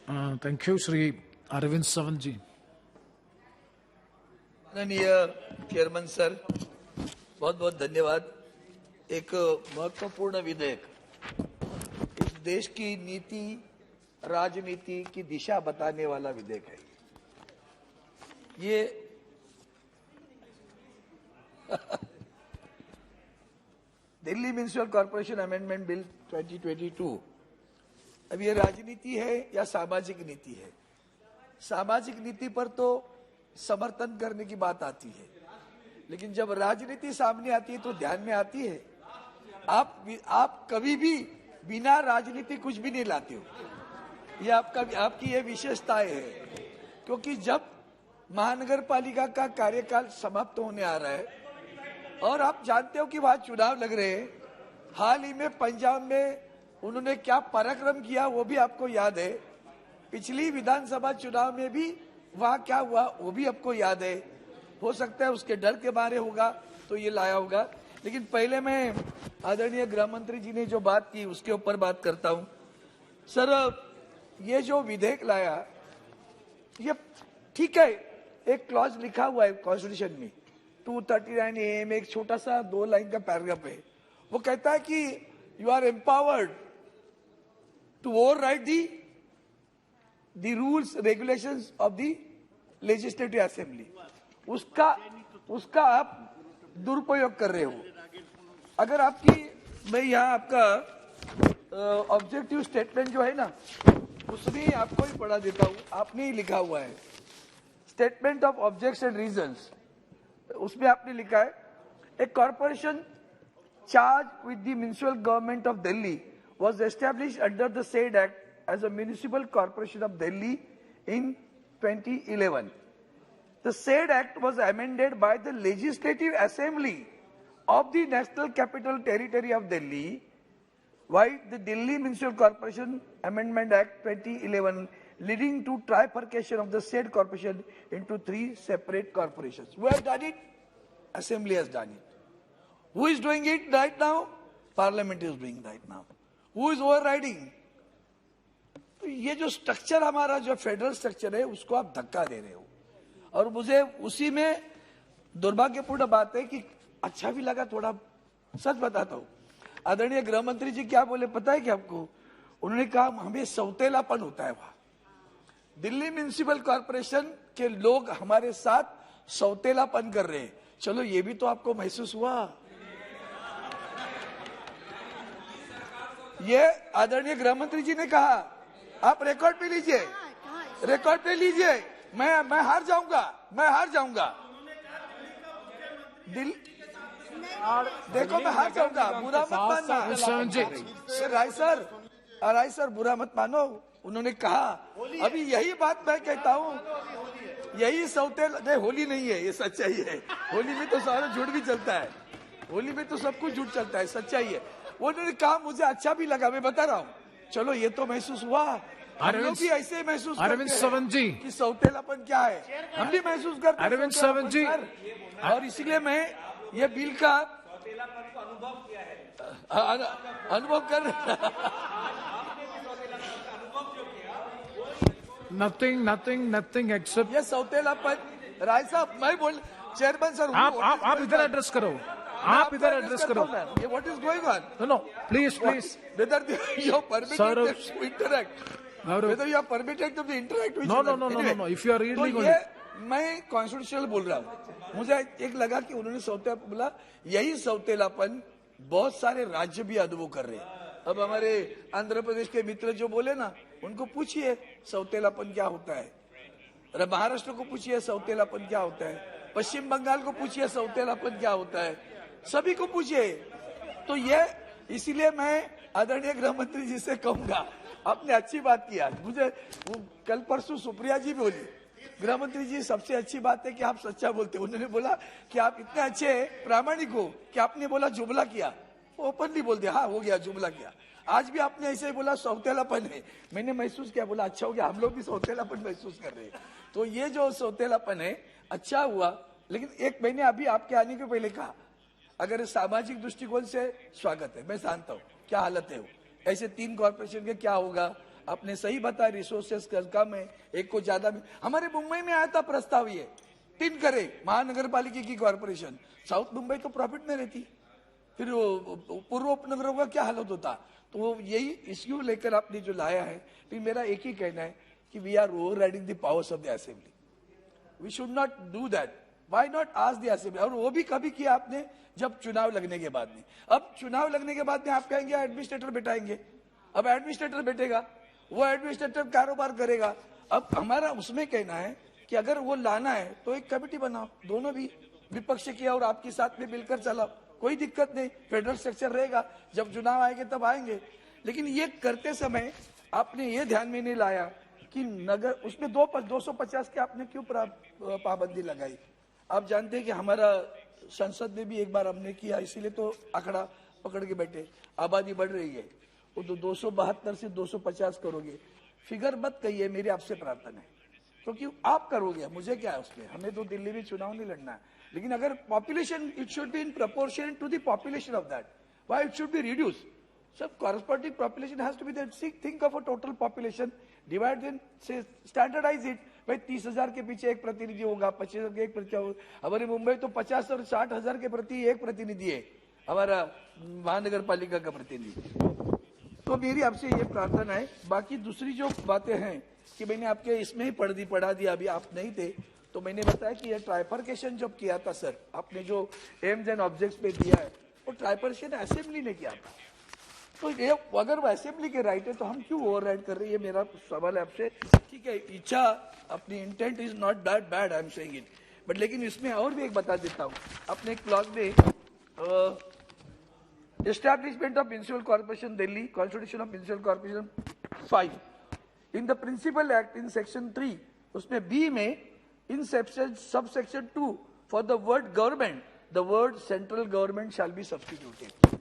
Thank you Shri Arvind Sawant जी। माननीय chairman sir, बहुत बहुत धन्यवाद। एक महत्वपूर्ण विधेयक, इस देश की नीति राजनीति की दिशा बताने वाला विधेयक है ये। Delhi municipal corporation amendment bill 2022, अब ये राजनीति है या सामाजिक नीति है? सामाजिक नीति पर तो समर्थन करने की बात आती है, लेकिन जब राजनीति सामने आती है तो ध्यान में आती है। आप कभी भी बिना राजनीति कुछ भी नहीं लाते हो, ये आपकी ये विशेषताएं है। क्योंकि जब महानगर पालिका का कार्यकाल समाप्त होने आ रहा है और आप जानते हो कि वहां चुनाव लग रहे हैं, हाल ही में पंजाब में उन्होंने क्या पराक्रम किया वो भी आपको याद है। पिछली विधानसभा चुनाव में भी वहां क्या हुआ वो भी आपको याद है। हो सकता है उसके डर के मारे होगा तो ये लाया होगा, लेकिन पहले मैं आदरणीय गृह मंत्री जी ने जो बात की उसके ऊपर बात करता हूं। सर, ये जो विधेयक लाया ये ठीक है, एक क्लॉज लिखा हुआ है कॉन्स्टिट्यूशन में 239A में, एक छोटा सा 2 लाइन का पैराग्राफ है। वो कहता है कि you are empowered to override the rules regulations of the legislative assembly. उसका आप दुरुपयोग कर रहे हो। अगर मैं यहाँ आपका ऑब्जेक्टिव स्टेटमेंट जो है ना, उसमें आपको ही पढ़ा देता हूँ। आपने ही लिखा हुआ है statement of objects and reasons. उसमें आपने लिखा है ए corporation charged with the municipal government of Delhi was established under the said act as a municipal corporation of Delhi in 2011. The said act was amended by the Legislative Assembly of the National Capital Territory of Delhi, while the Delhi Municipal Corporation Amendment Act 2011, leading to trifurcation of the said corporation into 3 separate corporations. Who has done it? Assembly has done it. Who is doing it right now? Parliament is doing right now. Who is overriding? तो ये जो structure हमारा जो federal structure है उसको आप धक्का दे रहे हो। और मुझे उसी में दुर्भाग्यपूर्ण बात है कि अच्छा भी लगा थोड़ा, सच बताता हूँ। आदरणीय गृह मंत्री जी क्या बोले पता है कि आपको? उन्होंने कहा हमें सौतेलापन होता है वहां। दिल्ली म्युनिसिपल कॉर्पोरेशन के लोग हमारे साथ सौतेलापन कर रहे हैं। चलो ये भी तो आपको महसूस हुआ। ये आदरणीय गृह मंत्री जी ने कहा, आप रिकॉर्ड पे लीजिए, रिकॉर्ड पे लीजिए। मैं हार जाऊंगा, देखो मैं हार जाऊंगा, बुरा मत मानना। राय सर बुरा मत मानो। उन्होंने कहा, अभी यही बात मैं कहता हूँ, यही नहीं, होली नहीं है, ये सच्चाई है। होली में तो सारा झूठ भी चलता है, होली में तो सब कुछ झूठ चलता है, सच्चाई है। उन्होंने कहा मुझे अच्छा भी लगा, मैं बता रहा हूँ। चलो ये तो महसूस हुआ, हम लोग भी ऐसे महसूस अरविंद सावंत जी कि सौतेलापन क्या है, हम भी महसूस करते हैं अरविंद सावंत जी। और इसलिए मैं ये बिल का अनुभव कर नथिंग एक्सेप्ट ये सौतेलापन। राय साहब मैं बोल, चेयरमैन सर आप इधर एड्रेस करो, आप इधर एड्रेस करो। ये what is going on? No please whether you are permitted to interact, whether you are permitted to interact with no if you are reading तो ये मैं कॉन्स्टिट्यूशनल बोल रहा हूँ। मुझे एक लगा कि उन्होंने सौतेलापन बोला, यही सौतेलापन बहुत सारे राज्य भी अनुभव कर रहे हैं। अब हमारे आंध्र प्रदेश के मित्र जो बोले ना, उनको पूछिए सौतेलापन क्या होता है, महाराष्ट्र को पूछिए सौतेलापन क्या होता है, पश्चिम बंगाल को पूछिए सौतेलापन क्या होता है, सभी को पूछिए। तो ये इसीलिए मैं आदरणीय गृह मंत्री जी से कहूंगा, आपने अच्छी बात किया। मुझे कल परसों सुप्रिया जी बोली, गृह मंत्री जी सबसे अच्छी बात है कि आप सच्चा बोलते। उन्होंने बोला कि आप इतने अच्छे प्रामाणिक हो कि आपने बोला जुमला किया, ओपनली बोल दिया, हाँ हो गया जुमला किया। आज भी आपने ऐसे ही बोला सौतेलापन है, मैंने महसूस किया, बोला अच्छा हो गया, हम लोग भी सौतेलापन महसूस कर रहे हैं। तो ये जो सौतेलापन है अच्छा हुआ। लेकिन एक मैंने अभी आपके आने के पहले कहा, अगर सामाजिक दृष्टिकोण से स्वागत है, मैं जानता हूँ क्या हालत है वो, ऐसे 3 कॉर्पोरेशन के क्या होगा, आपने सही बताया, रिसोर्सेस कम है, एक को ज्यादा में। हमारे मुंबई में आया था प्रस्ताव ये 3 करे महानगर पालिका की कॉर्पोरेशन, साउथ मुंबई तो प्रॉफिट में रहती, फिर पूर्व उपनगरों का क्या हालत होता। तो यही इश्यू लेकर आपने जो लाया है, फिर मेरा एक ही कहना है कि we are overriding the powers of the assembly, we should not do that. Why not ask the assembly, और वो भी कभी किया आपने जब चुनाव लगने के बाद में। अब चुनाव लगने के बाद में आप कहेंगे एडमिनिस्ट्रेटर बैठाएंगे, अब एडमिनिस्ट्रेटर बैठेगा, वो एडमिनिस्ट्रेटर कारोबार करेगा। अब हमारा उसमें कहना है कि अगर वो लाना है तो एक कमेटी बनाओ, दोनों भी विपक्ष की और आपके साथ में मिलकर चलाओ, कोई दिक्कत नहीं, फेडरल स्ट्रक्चर रहेगा, जब चुनाव आएंगे तब आएंगे। लेकिन ये करते समय आपने ये ध्यान में नहीं लाया कि नगर उसमें 250 के आपने क्यों पाबंदी लगाई। आप जानते हैं कि हमारा संसद में भी एक बार हमने किया, इसीलिए तो आंकड़ा पकड़ के बैठे, आबादी बढ़ रही है, वो तो 272 से 250 करोगे। फिगर मत कहिए, मेरी आपसे प्रार्थना है, क्योंकि आप करोगे, मुझे क्या है उसमें, हमें तो दिल्ली में चुनाव नहीं लड़ना है। लेकिन अगर population, it should be in proportion to the population of that, why it should be reduce. सब corresponding population has to be that, think of a total population, divide then से स्टैंडर्डाइज इट। भाई 30,000 के पीछे एक प्रतिनिधि होगा, 25,000 के एक प्रतिनिधि होगा। हमारे मुंबई तो 50 और 60,000 के प्रति एक प्रतिनिधि है, हमारा महानगर पालिका का प्रतिनिधि। तो मेरी आपसे ये प्रार्थना है। बाकी दूसरी जो बातें हैं कि मैंने आपके इसमें ही पढ़ा दिया, अभी आप नहीं थे तो मैंने बताया कि ये ट्राइफर्केशन जब किया था सर, आपने जो एम्स एंड ऑब्जेक्ट्स पे दिया है, वो ट्राइफर्केशन असेंबली ने किया था। तो ये अगर वो असेंबली के राइट है तो हम क्यों ओवरराइड कर रहे हैं, ये मेरा सवाल है आपसे। ठीक है, इच्छा, अपनी intent is not that bad, I am saying it, but लेकिन इसमें और भी एक बता देता हूँ। अपने एक क्लॉज में establishment of municipal corporation Delhi, constitution of municipal corporation 5, in the principal act in section 3, उसमें बी में in subsection 2 for the word government, the word central government shall be substituted.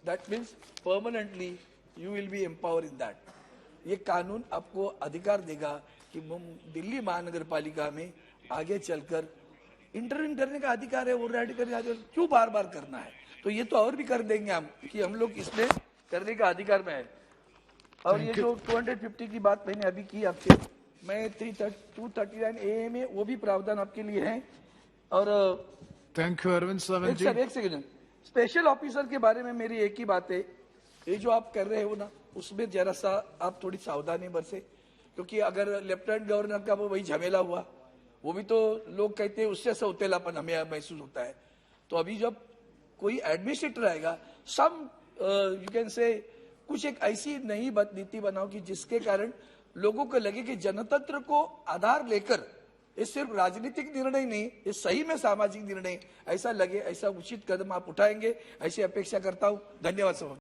That means permanently you will be empower in that. ये कानून आपको अधिकार देगा कि दिल्ली महानगर पालिका में आगे चलकर इंटरवीन करने का अधिकार है, ओवरराइड करने का अधिकार, क्यों बार बार करना है। तो ये तो और भी कर देंगे हम कि हम लोग इसमें करने का अधिकार में है। और ये जो 250 की बात मैंने अभी की आपसे, मैं 239 ए में वो भी प्रावधान आपके लिए है। और थैंक यू अरविंद सावंत जी। एक सेकंड, स्पेशल ऑफिसर के बारे में मेरी एक ही बात है, ये जो आप कर रहे हो ना, उसमें जरा सा आप थोड़ी सावधानी बरसे, क्योंकि अगर लेफ्टिनेंट गवर्नर का वो वही झमेला हुआ, वो भी तो लोग कहते हैं उससे सौतेलापन हमें महसूस होता है। तो अभी जब कोई एडमिनिस्ट्रेटर आएगा, सम यू कैन से कुछ एक ऐसी नई नीति बनाओ कि जिसके कारण लोगों को लगे कि जनतंत्र को आधार लेकर ये सिर्फ राजनीतिक निर्णय नहीं, ये सही में सामाजिक निर्णय ऐसा लगे, ऐसा उचित कदम आप उठाएंगे, ऐसी अपेक्षा करता हूं। धन्यवाद सब।